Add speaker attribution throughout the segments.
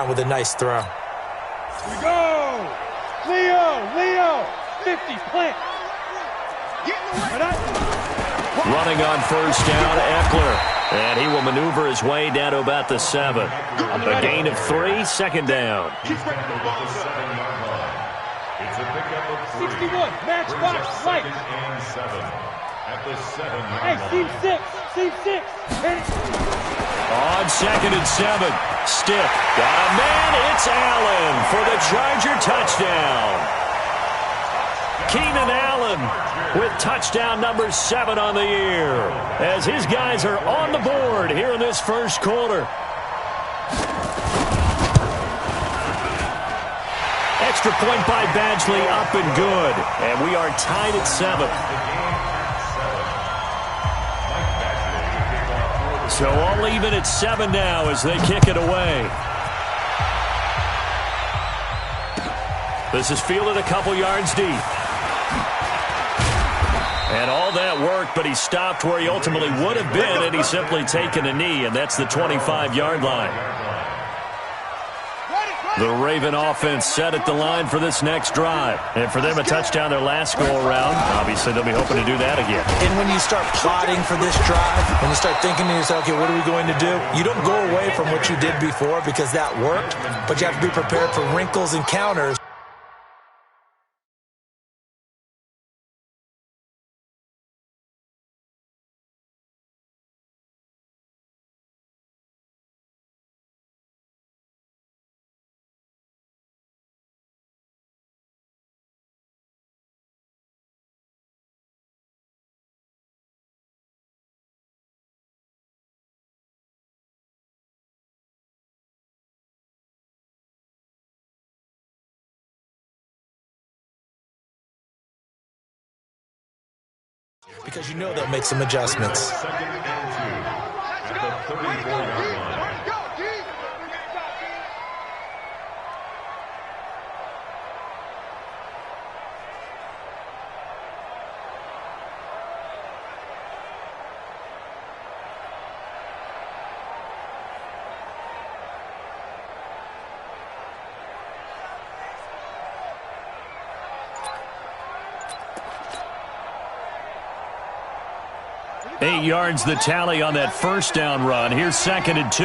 Speaker 1: with a nice throw.
Speaker 2: Here we go! Leo! 50, plant!
Speaker 3: Running on first down, Eckler. And he will maneuver his way down to about the 7. A gain of 3, second down.
Speaker 2: 61, matchbox, light. Hey, seam 6.
Speaker 3: On 2nd and 7. Stick. Got a man. It's Allen for the Charger touchdown. Keenan Allen with touchdown number 7 on the year as his guys are on the board here in this first quarter. Extra point by Badgley, up and good. And we are tied at 7. So all even at 7 now as they kick it away. This is fielded a couple yards deep. And all that worked, but he stopped where he ultimately would have been, and he's simply taken a knee, and that's the 25-yard line. The Raven offense set at the line for this next drive. And for them, a touchdown their last go-around. Obviously, they'll be hoping to do that again.
Speaker 1: And when you start plotting for this drive, when you start thinking to yourself, okay, what are we going to do? You don't go away from what you did before because that worked, but you have to be prepared for wrinkles and counters. Because you know they'll make some adjustments.
Speaker 4: 2nd and 2 at the 34-yard line.
Speaker 3: Eight yards the tally on that first down run. Here's 2nd and 2.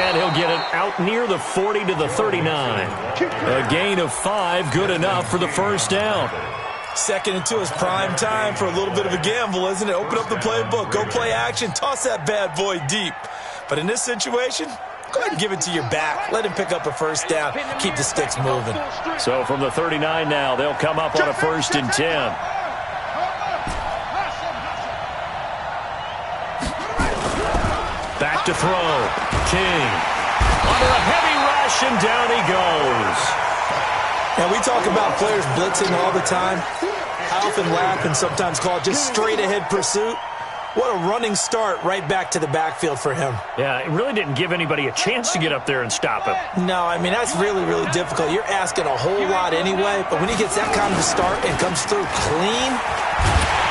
Speaker 3: And he'll get it out near the 40 to the 39. A gain of 5, good enough for the first down.
Speaker 1: 2nd and 2 is prime time for a little bit of a gamble, isn't it? Open up the playbook, go play action, toss that bad boy deep. But in this situation, go ahead and give it to your back. Let him pick up a first down. Keep the sticks moving.
Speaker 3: So from the 39 now, they'll come up on a 1st and 10. Back to throw. King. Under a heavy rush, and down he goes.
Speaker 1: Now, we talk about players blitzing all the time. I often laugh and sometimes call it just straight-ahead pursuit. What a running start right back to the backfield for him.
Speaker 3: Yeah, it really didn't give anybody a chance to get up there and stop him.
Speaker 1: No, I mean, that's really, really difficult. You're asking a whole lot anyway, but when he gets that kind of start and comes through clean,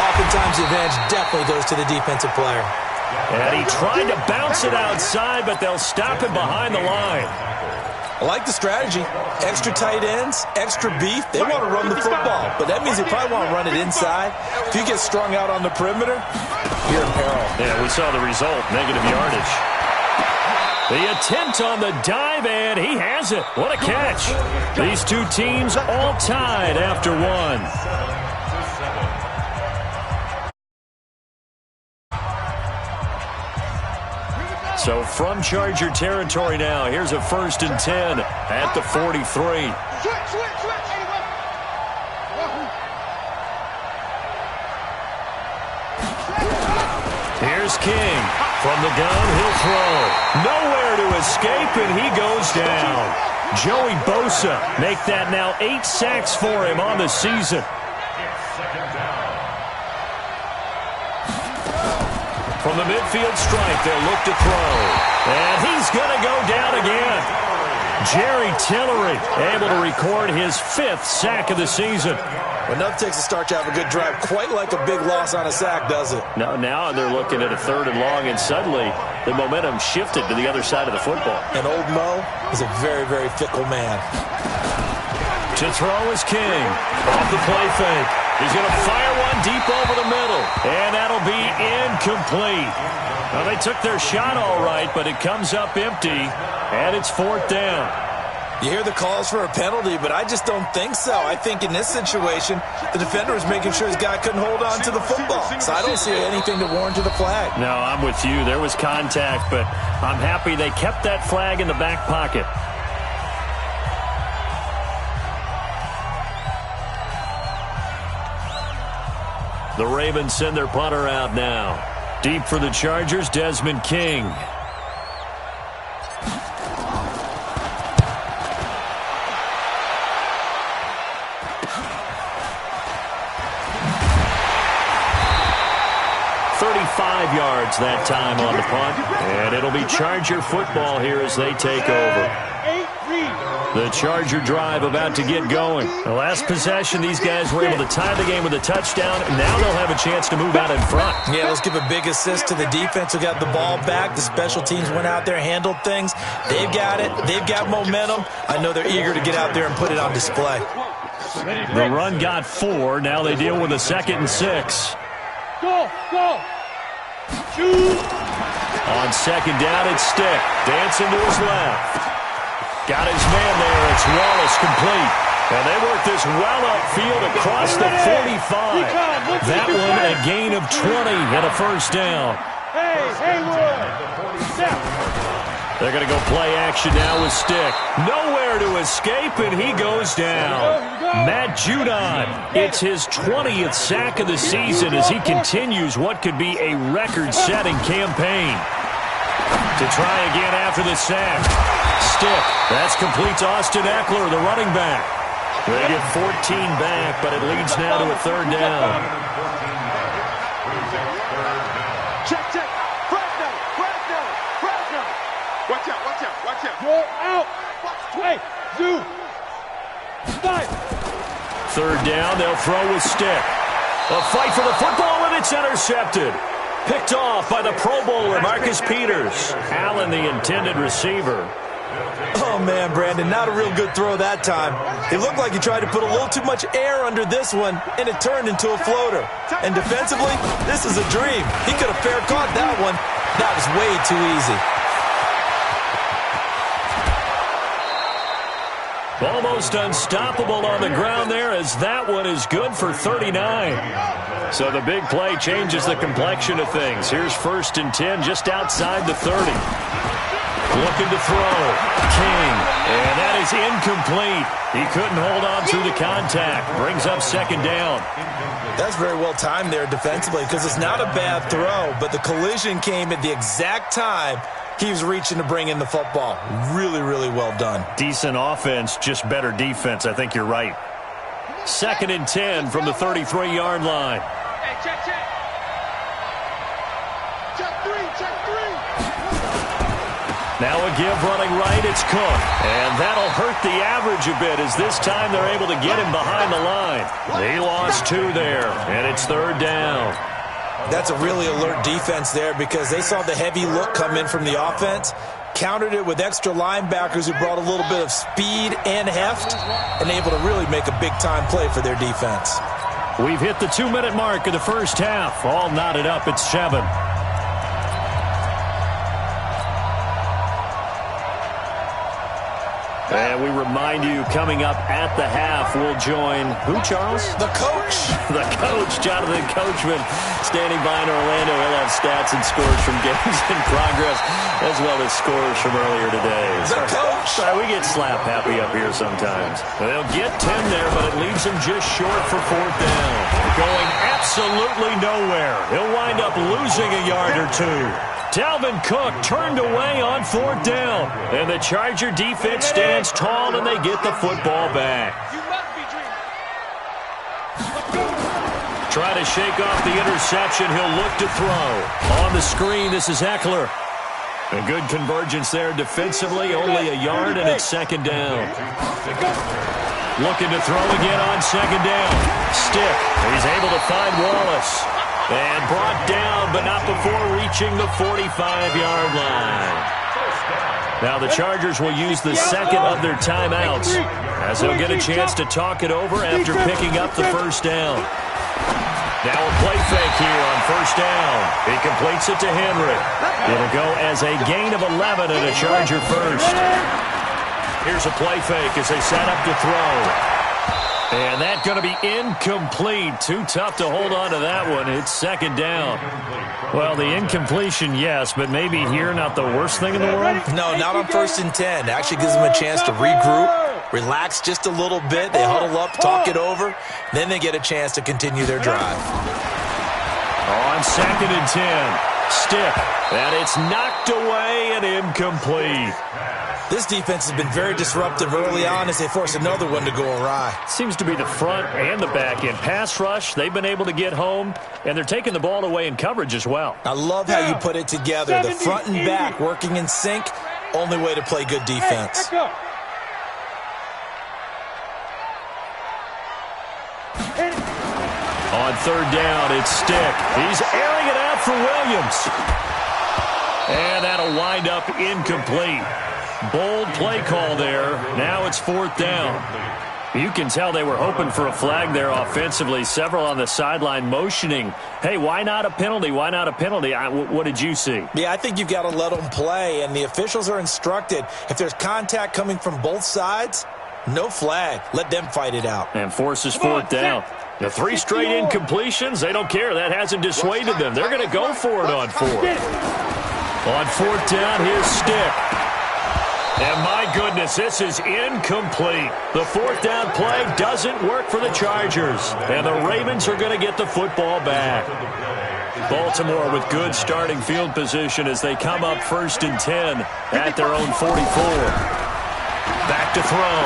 Speaker 1: oftentimes the advantage definitely goes to the defensive player.
Speaker 3: And he tried to bounce it outside, but they'll stop him behind the line.
Speaker 1: I like the strategy. Extra tight ends, extra beef. They want to run the football, but that means they probably want to run it inside. If you get strung out on the perimeter, you're in peril.
Speaker 3: Yeah, we saw the result, negative yardage. The attempt on the dive, and he has it. What a catch. These two teams all tied after one. So from Charger territory now, here's a 1st and 10 at the 43. Here's King. From the gun, he'll throw. Nowhere to escape, and he goes down. Joey Bosa make that now 8 sacks for him on the season. From the midfield stripe, they'll look to throw. And he's going to go down again. Jerry Tillery able to record his 5th sack of the season.
Speaker 1: Well, nothing takes a start to have a good drive, quite like a big loss on a sack, does it?
Speaker 3: Now they're looking at a 3rd and long, and suddenly the momentum shifted to the other side of the football.
Speaker 1: And old Mo is a very, very fickle man.
Speaker 3: To throw is King. Off the play fake. He's going to fire one deep over the middle. And that'll be incomplete. Well, they took their shot all right, but it comes up empty. And it's 4th down.
Speaker 1: You hear the calls for a penalty, but I just don't think so. I think in this situation, the defender was making sure his guy couldn't hold on to the football. So I don't see anything to warrant a flag.
Speaker 3: No, I'm with you. There was contact, but I'm happy they kept that flag in the back pocket. The Ravens send their punter out now. Deep for the Chargers, Desmond King. Yards that time on the punt, and it'll be Charger football here as they take over. The Charger drive about to get going. The last possession, these guys were able to tie the game with a touchdown, and now they'll have a chance to move out in front.
Speaker 1: Yeah, let's give a big assist to the defense who got the ball back. The special teams went out there, handled things. They've got it. They've got momentum. I know they're eager to get out there and put it on display.
Speaker 3: The run got 4. Now they deal with a 2nd and 6.
Speaker 2: Go, go. Shoot.
Speaker 3: On 2nd down, it's Stick. Dancing to his left. Got his man there. It's Wallace complete. And they work this well upfield across the 45. That one a gain of 20 and a 1st down.
Speaker 2: Hey, Haywood. Step.
Speaker 3: They're going to go play action now with Stick. Nowhere to escape, and he goes down. Matt Judon, it's his 20th sack of the season as he continues what could be a record-setting campaign. To try again after the sack. Stick. That's complete to Austin Eckler, the running back. They get 14 back, but it leads now to a 3rd down.
Speaker 2: Check, check.
Speaker 4: Watch out, watch out, watch out.
Speaker 2: You're out. Wait, Zoo. Fight.
Speaker 3: 3rd down, they'll throw with Stick. A fight for the football, and it's intercepted. Picked off by the Pro Bowler, Marcus Peters. Allen, the intended receiver.
Speaker 1: Oh, man, Brandon, not a real good throw that time. It looked like he tried to put a little too much air under this one, and it turned into a floater. And defensively, this is a dream. He could have fair caught that one. That was way too easy.
Speaker 3: Almost unstoppable on the ground there as that one is good for 39. So the big play changes the complexion of things. Here's 1st and 10 just outside the 30. Looking to throw. King. And that is incomplete. He couldn't hold on through the contact. Brings up 2nd down.
Speaker 1: That's very well timed there defensively because it's not a bad throw, but the collision came at the exact time he was reaching to bring in the football. Really, really well done.
Speaker 3: Decent offense, just better defense. I think you're right. 2nd and 10 from the 33-yard line.
Speaker 2: Hey, check, check. Check 3, check 3.
Speaker 3: Now a give running right, it's Cook. And that'll hurt the average a bit as this time they're able to get him behind the line. They lost 2 there, and it's 3rd down.
Speaker 1: That's a really alert defense there because they saw the heavy look come in from the offense, countered it with extra linebackers who brought a little bit of speed and heft, and able to really make a big-time play for their defense.
Speaker 3: We've hit the 2-minute mark of the first half. All knotted up at 7. And we remind you, coming up at the half, we'll join who, Charles?
Speaker 1: The coach.
Speaker 3: The coach, Jonathan Coachman, standing by in Orlando. He'll have stats and scores from games in progress, as well as scores from earlier today.
Speaker 1: The coach.
Speaker 3: We get slap happy up here sometimes. They'll get 10 there, but it leaves them just short for 4th down. Going absolutely nowhere. He'll wind up losing a yard or 2. Dalvin Cook turned away on 4th down. And the Charger defense stands tall, and they get the football back.
Speaker 2: You must be dreaming.
Speaker 3: Try to shake off the interception. He'll look to throw. On the screen, this is Eckler. A good convergence there defensively, only a yard, and it's second down. Looking to throw again on second down. Stick. He's able to find Wallace. And brought down, but not before reaching the 45-yard line. Now the Chargers will use the second of their timeouts, as they'll get a chance to talk it over after picking up the first down. Now a play fake here on first down. He completes it to Henry. It'll go as a gain of 11 and a Charger first. Here's a play fake as they set up to throw. And that's going to be incomplete. Too tough to hold on to that one. It's second down. Well, the incompletion, yes, but maybe here not the worst thing in the world?
Speaker 1: No, not on 1st and 10. Actually gives them a chance to regroup, relax just a little bit. They huddle up, talk it over. Then they get a chance to continue their drive.
Speaker 3: On 2nd and 10. Stick. And it's knocked away and incomplete.
Speaker 1: This defense has been very disruptive early on as they force another one to go awry.
Speaker 3: Seems to be the front and the back end. Pass rush, they've been able to get home, and they're taking the ball away in coverage as well.
Speaker 1: I love how you put it together. The front and back working in sync, only way to play good defense.
Speaker 3: On 3rd down, it's Stick. He's airing it out for Williams. And that'll wind up incomplete. Bold play call there. Now it's 4th down. You can tell they were hoping for a flag there offensively. Several on the sideline motioning, hey, why not a penalty? Why not a penalty? What did you see?
Speaker 1: Yeah, I think you've got to let them play, and the officials are instructed. If there's contact coming from both sides, no flag. Let them fight it out.
Speaker 3: And forces 4th down. The 3 straight incompletions, they don't care. That hasn't dissuaded them. They're going to go for it on 4th. On 4th down, here's Stick. And my goodness, this is incomplete. The 4th down play doesn't work for the Chargers. And the Ravens are going to get the football back. Baltimore with good starting field position as they come up 1st and 10 at their own 44. Back to throw.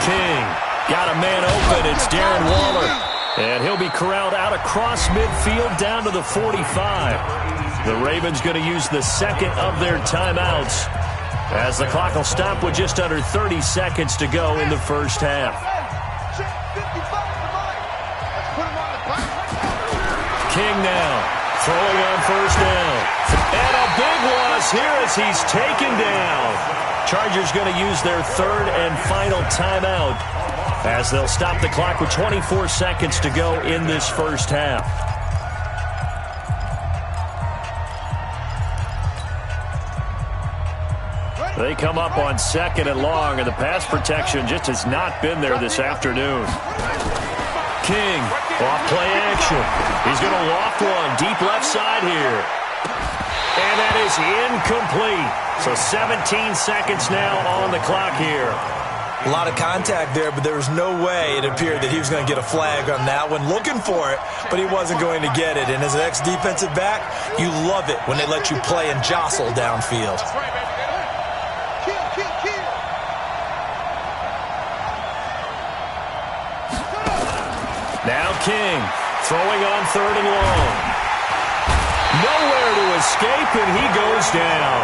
Speaker 3: King got a man open. It's Darren Waller. And he'll be corralled out across midfield down to the 45. The Ravens going to use the second of their timeouts, as the clock will stop with just under 30 seconds to go in the first half. King now throwing on 1st down. And a big loss here as he's taken down. Chargers going to use their 3rd and final timeout, as they'll stop the clock with 24 seconds to go in this first half. They come up on 2nd and long, and the pass protection just has not been there this afternoon. King, off play action. He's going to loft one, deep left side here. And that is incomplete. So 17 seconds now on the clock here.
Speaker 1: A lot of contact there, but there was no way it appeared that he was going to get a flag on that one. Looking for it, but he wasn't going to get it. And as an ex-defensive back, you love it when they let you play and jostle downfield.
Speaker 3: Now King throwing on 3rd and long. Nowhere to escape, and he goes down.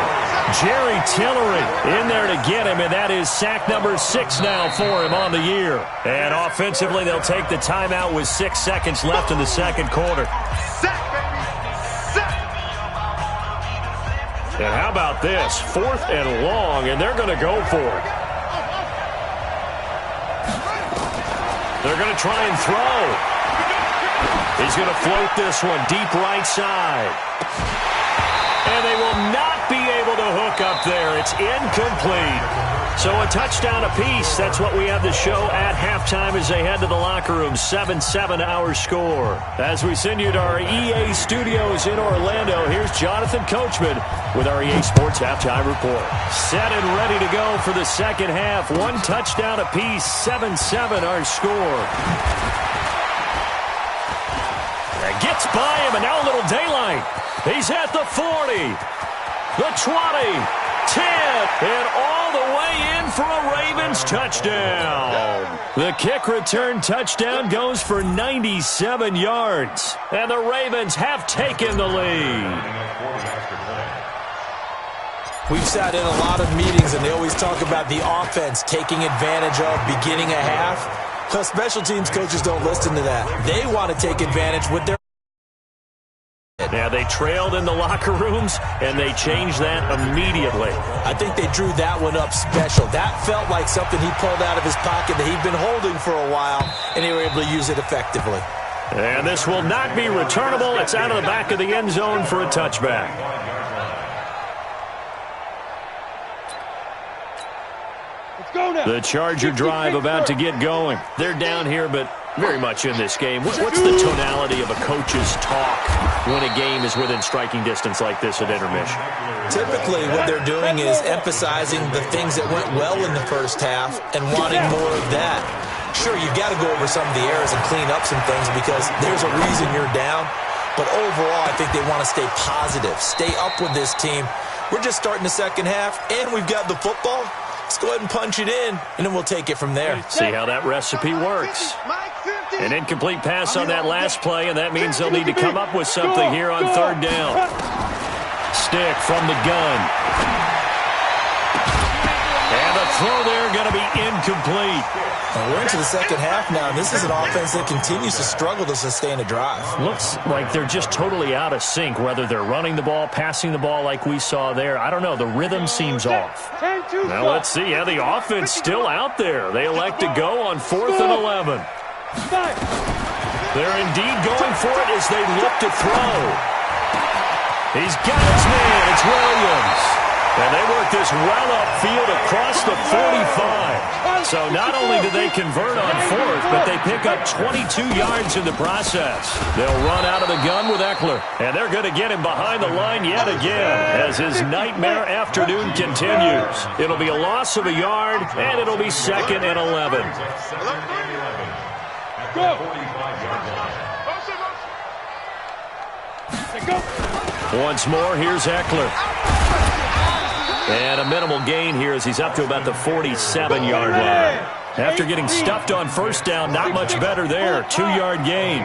Speaker 3: Jerry Tillery in there to get him, and that is sack number 6 now for him on the year. And offensively, they'll take the timeout with 6 seconds left in the second quarter. And how about this? 4th and long, and they're going to go for it. They're going to try and throw. He's going to float this one deep right side. And they will not be able to hook up there. It's incomplete. So a touchdown apiece. That's what we have to show at halftime as they head to the locker room. 7-7 our score. As we send you to our EA studios in Orlando, here's Jonathan Coachman with our EA Sports Halftime Report. Set and ready to go for the second half. 1 touchdown apiece. 7-7 our score. Gets by him, and now a little daylight. He's at the 40, the 20, 10, and all the way in for a Ravens touchdown. The kick return touchdown goes for 97 yards, and the Ravens have taken the lead.
Speaker 1: We've sat in a lot of meetings, and they always talk about the offense taking advantage of beginning a half. Well, special teams coaches don't listen to that. They want to take advantage with their...
Speaker 3: Yeah, they trailed in the locker rooms, and they changed that immediately.
Speaker 1: I think they drew that one up special. That felt like something he pulled out of his pocket that he'd been holding for a while, and they were able to use it effectively.
Speaker 3: And this will not be returnable. It's out of the back of the end zone for a touchback. The Charger drive about to get going. They're down here, but very much in this game. What's the tonality of a coach's talk when a game is within striking distance like this at intermission?
Speaker 1: Typically, what they're doing is emphasizing the things that went well in the first half and wanting more of that. Sure, you've got to go over some of the errors and clean up some things because there's a reason you're down. But overall, I think they want to stay positive, stay up with this team. We're just starting the second half, and we've got the football. Let's go ahead and punch it in, and then we'll take it from there.
Speaker 3: See how that recipe works. An incomplete pass on that last play, and that means they'll need to come up with something here on third down. Stick from the gun. And the throw there going to be incomplete.
Speaker 1: Well, we're into the second half now, and this is an offense that continues to struggle to sustain a drive.
Speaker 3: Looks like they're just totally out of sync, whether they're running the ball, passing the ball like we saw there. I don't know. The rhythm seems off. Now let's see. Yeah, the offense still out there. They elect to go on 4th and 11. They're indeed going for it as they look to throw. He's got his man. It's Williams. And they work this well upfield across the 45. So not only do they convert on 4th, but they pick up 22 yards in the process. They'll run out of the gun with Eckler. And they're going to get him behind the line yet again as his nightmare afternoon continues. It'll be a loss of a yard, and it'll be 2nd and 11. Once more, here's Eckler. And a minimal gain here as he's up to about the 47-yard line. After getting stuffed on first down, not much better there. 2-yard gain.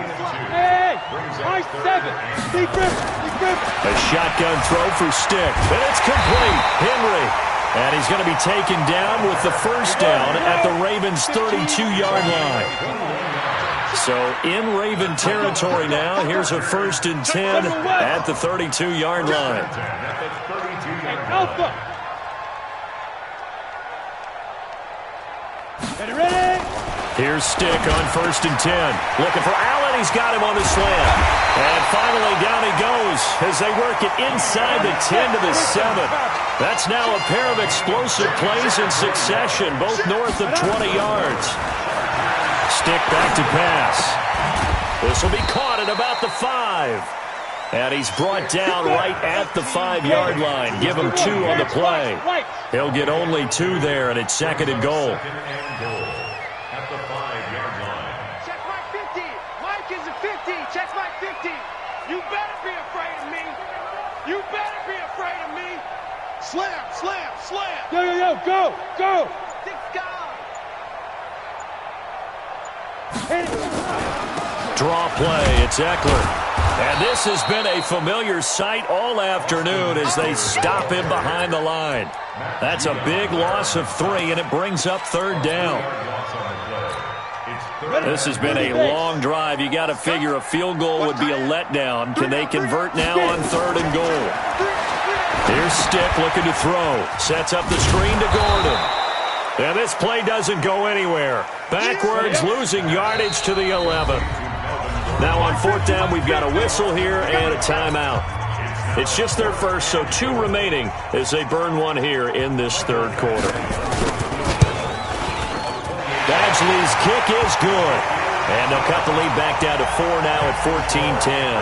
Speaker 3: A shotgun throw for Stick. And it's complete. Henry. And he's going to be taken down with the first down at the Ravens' 32-yard line. So in Raven territory now. Here's a 1st and 10 at the 32-yard line.
Speaker 2: Alpha. Ready?
Speaker 3: Here's Stick on 1st and 10. Looking for Allen. He's got him on the slant. And finally down he goes as they work it inside the 10 to the 7. That's now a pair of explosive plays in succession, both north of 20 yards. Stick back to pass. This will be caught at about the 5. And he's brought down right at the 5-yard line. Give him 2 on the play. He'll get only 2 there, and it's 2nd and goal.
Speaker 4: At the 5-yard line.
Speaker 2: Check Mike 50. Mike is a 50. Check Mike 50. You better be afraid of me. You better be afraid of me. Slam, slam, slam. Yo, go, go. Stick God.
Speaker 3: Draw play. It's Eckler. And this has been a familiar sight all afternoon as they stop him behind the line. That's a big loss of 3, and it brings up 3rd down. This has been a long drive. You got to figure a field goal would be a letdown. Can they convert now on 3rd and goal? Here's Stick looking to throw. Sets up the screen to Gordon. And this play doesn't go anywhere. Backwards, losing yardage to the 11. Now on 4th down, we've got a whistle here and a timeout. It's just their first, so 2 remaining as they burn 1 here in this 3rd quarter. Badgley's kick is good. And they'll cut the lead back down to 4 now at 14-10.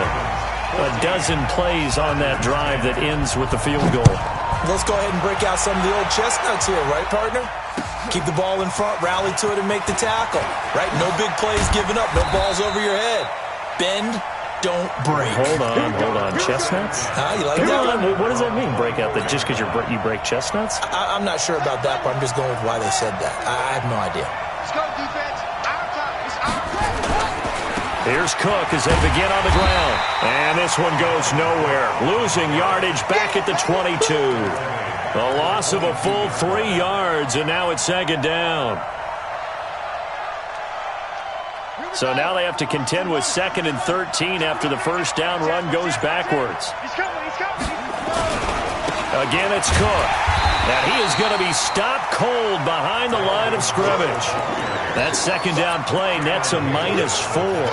Speaker 3: A dozen plays on that drive that ends with the field goal.
Speaker 1: Let's go ahead and break out some of the old chestnuts here, right, partner? Keep the ball in front, rally to it, and make the tackle, right? No big plays given up, no balls over your head. Bend, don't break.
Speaker 3: Hold on. Chestnuts?
Speaker 1: You like that one?
Speaker 3: What does that mean, break out? That just because you break chestnuts?
Speaker 1: I'm not sure about that, but I'm just going with why they said that. I have no idea.
Speaker 2: Let's go, defense. Our time. It's our time.
Speaker 3: Here's Cook as they begin on the ground. And this one goes nowhere. Losing yardage back at the 22. A loss of a full 3 yards, and now it's second down. So now they have to contend with 2nd and 13 after the first down run goes backwards. Again, it's Cook. And he is going to be stopped cold behind the line of scrimmage. That second down play nets a -4.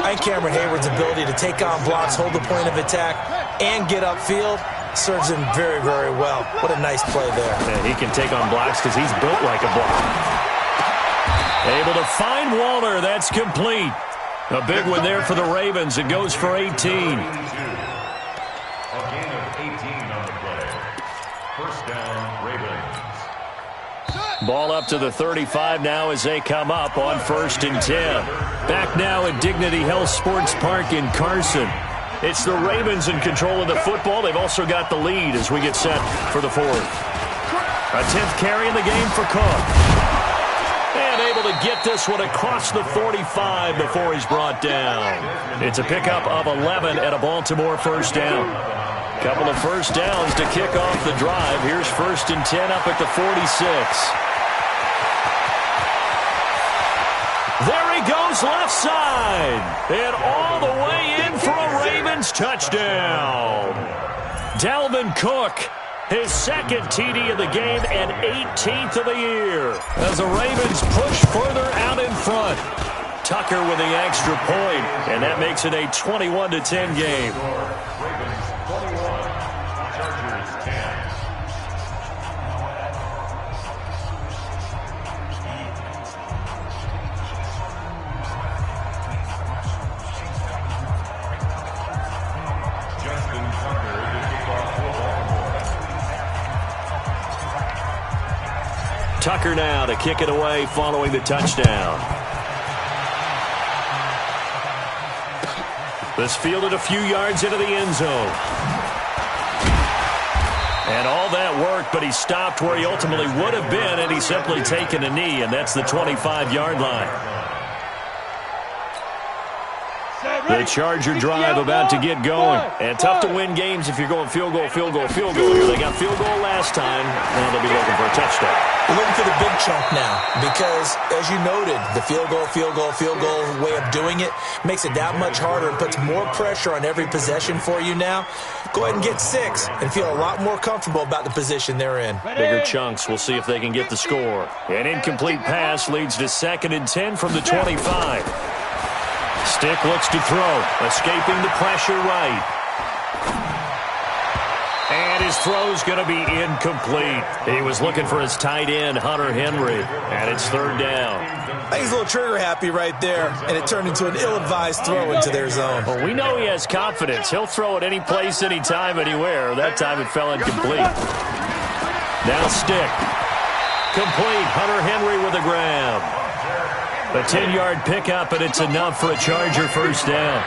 Speaker 1: I think Cameron Hayward's ability to take on blocks, hold the point of attack, and get upfield serves him very, very well. What a nice play there.
Speaker 3: And he can take on blocks because he's built like a block. Able to find Walter. That's complete. A big one there for the Ravens. It goes for 18.
Speaker 4: A gain of 18 on the play. First down, Ravens.
Speaker 3: Ball up to the 35 now as they come up on 1st and 10. Back now at Dignity Health Sports Park in Carson. It's the Ravens in control of the football. They've also got the lead as we get set for the 4th. A 10th carry in the game for Cook. And able to get this one across the 45 before he's brought down. It's a pickup of 11 at a Baltimore first down. Couple of first downs to kick off the drive. Here's 1st and 10 up at the 46. There he goes left side. And all the way in for a Ravens touchdown. Dalvin Cook, his 2nd TD of the game and 18th of the year. As the Ravens push further out in front. Tucker with the extra point, and that makes it a 21-10 game.
Speaker 4: Ravens 21, Chargers 10. Justin Tucker to kick off for Baltimore.
Speaker 3: Tucker now to kick it away following the touchdown. This fielded a few yards into the end zone. And all that work, but he stopped where he ultimately would have been, and he's simply taken a knee, and that's the 25-yard line. The Charger drive about to get going. And tough to win games if you're going field goal, field goal, field goal here. They got field goal last time. Now they'll be looking for a touchdown.
Speaker 1: We're looking for the big chunk now because, as you noted, the field goal way of doing it makes it that much harder and puts more pressure on every possession for you now. Go ahead and get 6 and feel a lot more comfortable about the position they're in.
Speaker 3: Bigger chunks. We'll see if they can get the score. An incomplete pass leads to 2nd and 10 from the 25. Stick looks to throw, escaping the pressure right. And his throw's going to be incomplete. He was looking for his tight end, Hunter Henry, and it's 3rd down.
Speaker 1: I think he's a little trigger happy right there, and it turned into an ill-advised throw into their zone.
Speaker 3: Well, we know he has confidence. He'll throw it any place, anytime, anywhere. That time it fell incomplete. Now Stick. Complete. Hunter Henry with a grab. A 10-yard pickup, and it's enough for a Charger first down.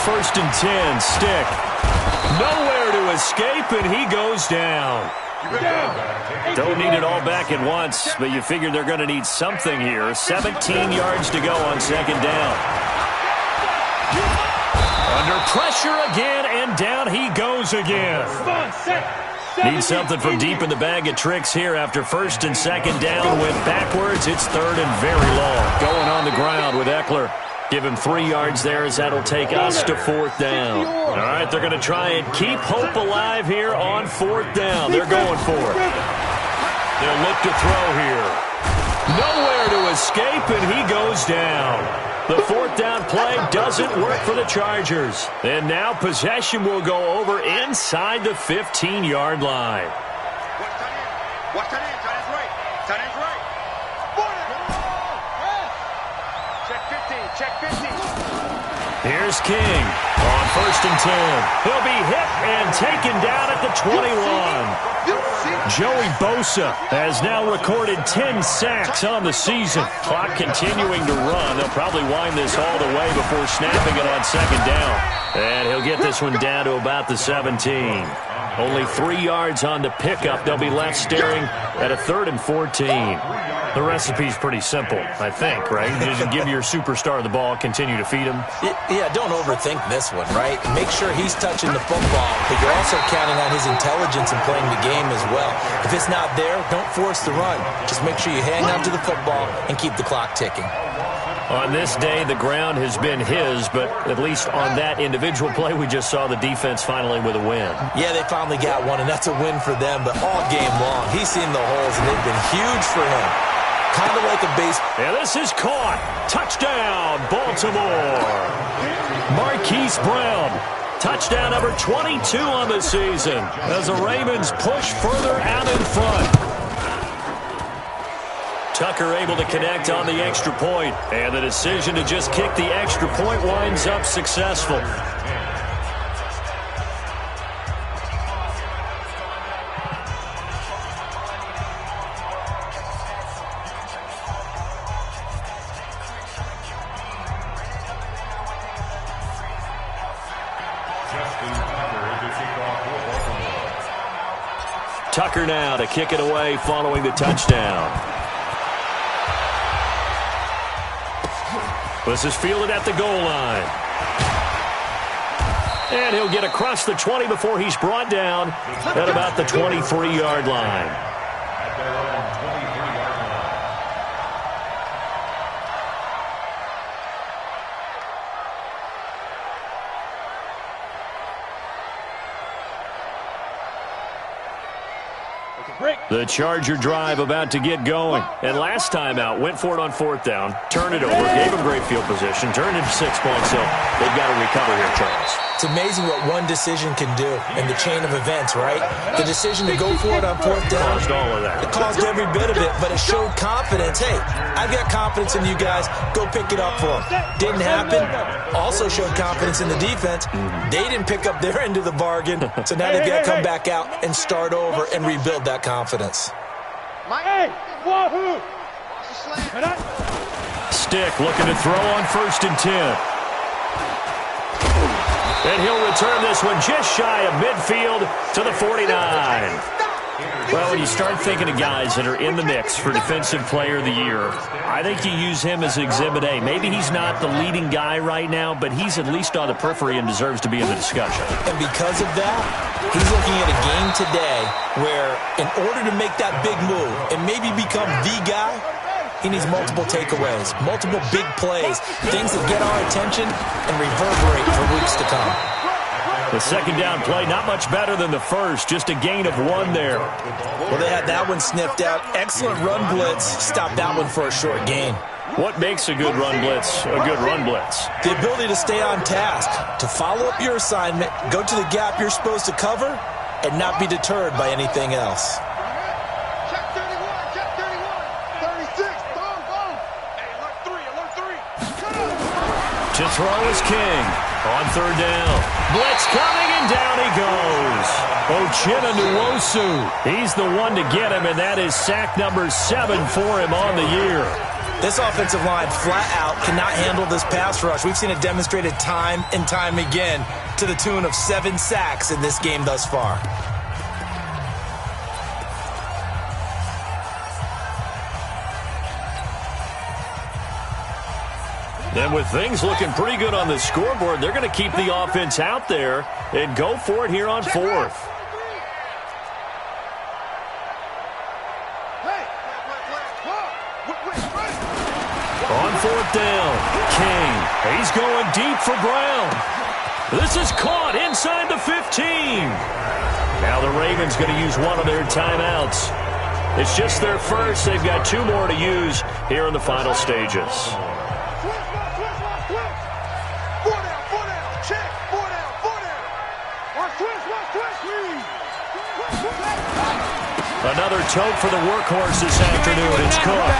Speaker 3: 1st and 10, Stick. Nowhere to escape, and he goes down. Don't need it all back at once, but you figure they're going to need something here. 17 yards to go on 2nd down. Under pressure again, and down he goes again. Need something from deep in the bag of tricks here after 1st and 2nd down. Went backwards. It's 3rd and very long. Going on the ground with Eckler. Give him 3 yards there as that'll take us to 4th down. All right, they're going to try and keep hope alive here on 4th down. They're going for it. They'll look to throw here. Nowhere to escape, and he goes down. The 4th down play doesn't work for the Chargers. And now possession will go over inside the 15-yard line.
Speaker 2: Watch that in. Tight end's right. Tight end's right. Check 15.
Speaker 3: Here's King on 1st and 10. He'll be hit and taken down at the 21. Joey Bosa has now recorded 10 sacks on the season. Clock continuing to run. They'll probably wind this all the way before snapping it on 2nd down. And he'll get this one down to about the 17. Only 3 yards on the pickup. They'll be left staring at a 3rd and 14. The recipe's pretty simple, I think, right? Just give your superstar the ball, continue to feed him.
Speaker 1: Yeah, don't overthink this one, right? Make sure he's touching the football, but you're also counting on his intelligence in playing the game as well. If it's not there, don't force the run. Just make sure you hang on to the football and keep the clock ticking.
Speaker 3: On this day, the ground has been his, but at least on that individual play, we just saw the defense finally with a win. Yeah, they finally got one, and that's a win for them, but all game long, he's seen the holes, and they've been huge for him. Kind of like a base. And this is caught. Touchdown, Baltimore. Marquise Brown. Touchdown number 22 on the season as the Ravens push further out in front. Tucker able to connect on the extra point, and the decision to just kick the extra point winds up successful. Tucker now to kick it away following the touchdown. This is fielded at the goal line. And he'll get across the 20 before he's brought down at about the 23-yard line. The Charger drive about to get going. And last time out, went for it on fourth down, turned it over, gave him great field position, turned into 6 points. So they've got to recover here, Charles.
Speaker 1: It's amazing what one decision can do in the chain of events, right? The decision to go for it on fourth down.
Speaker 3: Caused all of that.
Speaker 1: It caused every bit of it, but it showed confidence. Hey, I've got confidence in you guys. Go pick it up for them. Didn't happen. Also showed confidence in the defense. They didn't pick up their end of the bargain, so now they've got to come back out and start over and rebuild that confidence.
Speaker 3: Stick looking to throw on 1st and 10. And he'll return this one just shy of midfield to the 49. Well, when you start thinking of guys that are in the mix for Defensive Player of the Year, I think you use him as Exhibit A. Maybe he's not the leading guy right now, but he's at least on the periphery and deserves to be in the discussion.
Speaker 1: And because of that, he's looking at a game today where in order to make that big move and maybe become the guy, he needs multiple takeaways, multiple big plays, things that get our attention and reverberate for weeks to come.
Speaker 3: The second down play, not much better than the first, just a gain of 1 there.
Speaker 1: Well, they had that one sniffed out. Excellent run blitz. Stopped that one for a short gain.
Speaker 3: What makes a good run blitz a good run blitz?
Speaker 1: The ability to stay on task, to follow up your assignment, go to the gap you're supposed to cover, and not be deterred by anything else.
Speaker 3: To throw is King on 3rd down. Blitz coming, and down he goes. Uchenna Nwosu. He's the one to get him, and that is sack number 7 for him on the year.
Speaker 1: This offensive line flat out cannot handle this pass rush. We've seen it demonstrated time and time again to the tune of 7 sacks in this game thus far.
Speaker 3: And with things looking pretty good on the scoreboard, they're going to keep the offense out there and go for it here on 4th. On 4th down, King. He's going deep for Brown. This is caught inside the 15. Now the Ravens going to use one of their timeouts. It's just their first. They've got 2 more to use here in the final stages. Another tote for the workhorse this afternoon. It's Cook.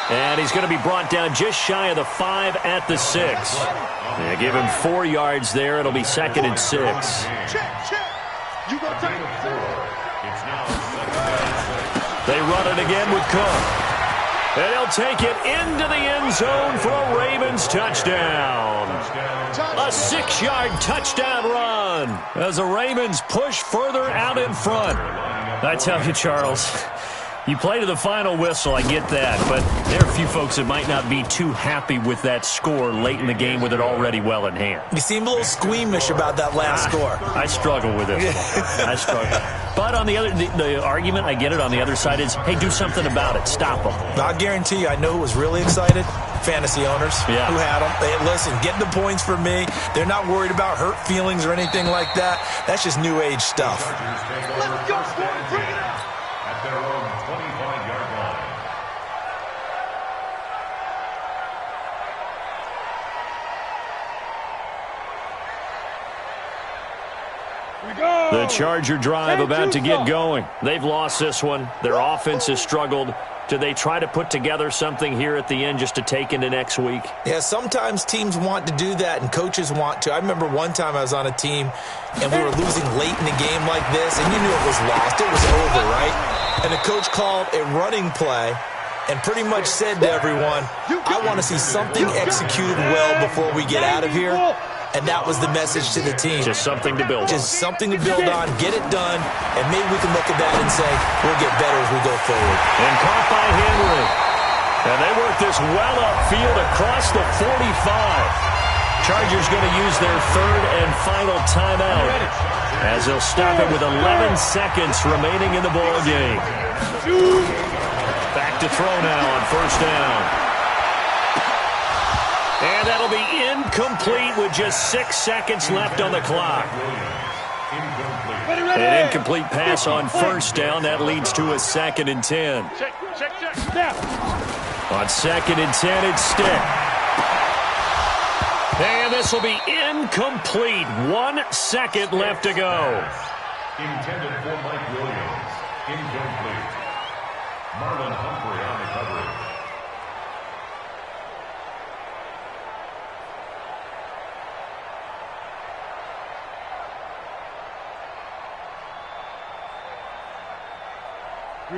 Speaker 3: And he's going to be brought down just shy of the 5 at the 6. They give him 4 yards there. It'll be 2nd and 6. They run it again with Cook. And he'll take it into the end zone for a Ravens touchdown. A 6-yard touchdown run as the Ravens push further out in front. I tell you, Charles, You play to the final whistle, I get that, but there are a few folks that might not be too happy with that score late in the game with it already well in hand.
Speaker 1: You seem a little squeamish about that last score.
Speaker 3: I struggle with it. I struggle. But on the other, the argument, I get it, on the other side is, hey, do something about it. Stop them.
Speaker 1: I guarantee you, I know who was really excited. Fantasy owners who had them. Hey, listen, get the points for me. They're not worried about hurt feelings or anything like that. That's just new age stuff.
Speaker 2: Let's go, boys. Bring it up.
Speaker 4: At their own 25-yard line.
Speaker 3: The Charger drive about to get going. They've lost this one. Their offense has struggled. Do they try to put together something here at the end just to take into next week?
Speaker 1: Yeah, sometimes teams want to do that and coaches want to. I remember one time I was on a team and we were losing late in the game like this, and you knew it was lost. It was over, right? And the coach called a running play and pretty much said to everyone, I want to see something executed well before we get out of here. And that was the message to the team.
Speaker 3: Just something to build on.
Speaker 1: Just something to build on, get it done, and maybe we can look at that and say, we'll get better as we go forward.
Speaker 3: And caught by Henry. And they work this well upfield across the 45. Chargers going to use their third and final timeout as they'll stop it with 11 seconds remaining in the ball game. Back to throw now on first down. And that'll be incomplete with just 6 seconds left on the clock. An incomplete pass on first down. That leads to a 2nd and 10.
Speaker 2: Snap.
Speaker 3: On 2nd and 10, it's Stick. And this will be incomplete. 1 second left to go.
Speaker 4: Intended for Mike Williams. Incomplete. Marlon Humphrey on the coverage.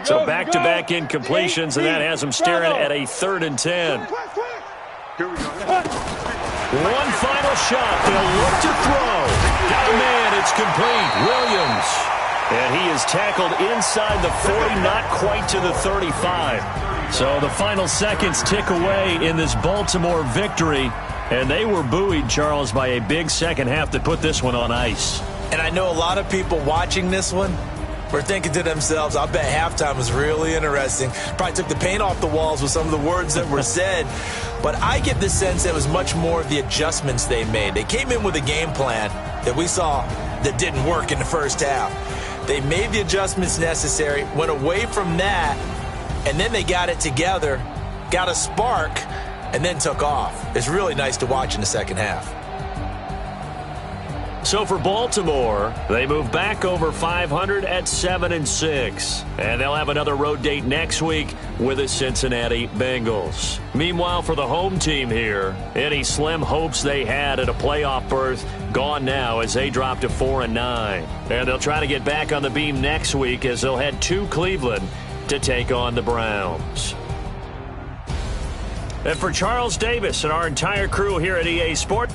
Speaker 3: So back-to-back incompletions, and that has them staring at a 3rd and 10. One final shot. They'll look to throw. Got a man. It's complete. Williams. And he is tackled inside the 40, not quite to the 35. So the final seconds tick away in this Baltimore victory. And they were buoyed, Charles, by a big second half that put this one on ice.
Speaker 1: And I know a lot of people watching this one were thinking to themselves, I bet halftime was really interesting. Probably took the paint off the walls with some of the words that were said. But I get the sense it was much more of the adjustments they made. They came in with a game plan that we saw that didn't work in the first half. They made the adjustments necessary, went away from that, and then they got it together, got a spark, and then took off. It's really nice to watch in the second half.
Speaker 3: So for Baltimore, they move back over 500 at 7-6. And they'll have another road date next week with the Cincinnati Bengals. Meanwhile, for the home team here, any slim hopes they had at a playoff berth gone now as they drop to 4-9. And they'll try to get back on the beam next week as they'll head to Cleveland to take on the Browns. And for Charles Davis and our entire crew here at EA Sports,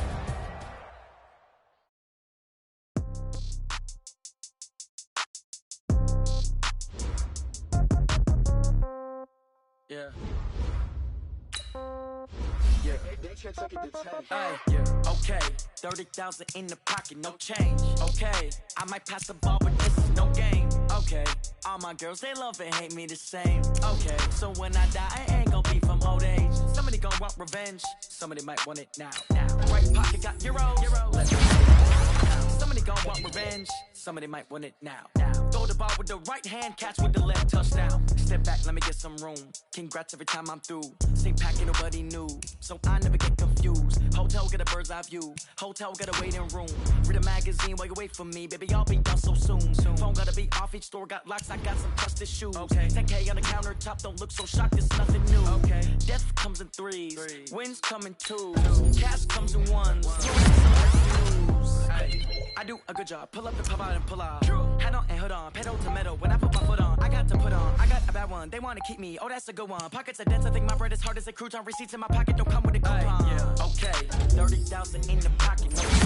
Speaker 5: Okay, 30,000 in the pocket, no change. Okay, I might pass the ball, but this is no game. Okay, all my girls, they love and hate me the same. Okay, so when I die, I ain't gonna be from old age. Somebody gonna want revenge, somebody might want it now. Right pocket got euros, let's go. Somebody gonna want revenge, somebody might want it now. Throw the ball with the right hand, catch with the left, touchdown. Step back, let me get some room. Congrats every time I'm through. Same packet, nobody knew, so I never get confused. Hotel get a bird's eye view. Hotel got a waiting room. Read a magazine while you wait for me, baby. I'll be done so soon. Phone gotta be off. Each store got locks. I got some trusted shoes. Okay. 10K on the countertop. Don't look so shocked. It's nothing new. Okay. Death comes in threes. Wins come in twos. Cash comes in ones. I do a good job. Pull up and pop out and pull out. Head on and hood on. Pedal to metal. When I put my foot on, I got to put on. I got a bad one. They want to keep me. Oh, that's a good one. Pockets are dense. I think my bread is hard as a crouton. Receipts in my pocket don't come with a coupon. Okay. 30,000 in the pocket. No change.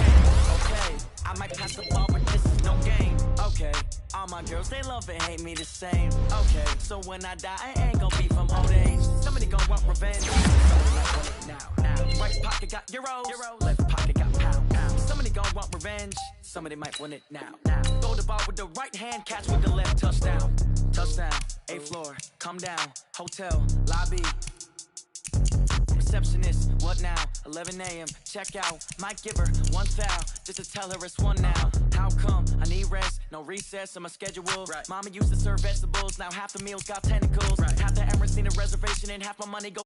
Speaker 5: Okay. I might pass the ball, but this is no game. Okay, all my girls, they love and hate me the same. Okay, so when I die, I ain't gonna be from old age. Somebody gon' want revenge. Somebody might want it now. Right pocket got euros. Left pocket got pound. Somebody gon' want revenge. Somebody might want it now. Throw the ball with the right hand, catch with the left. Touchdown. Touchdown. 8th floor. Come down. Hotel. Lobby. Receptionist, what now? 11 a.m. Check out. Might give her one foul just to tell her it's one now. How come? I need rest, no recess on my schedule. Right. Mama used to serve vegetables, now half the meals got tentacles. Right. Half the Emirates need a reservation and half my money go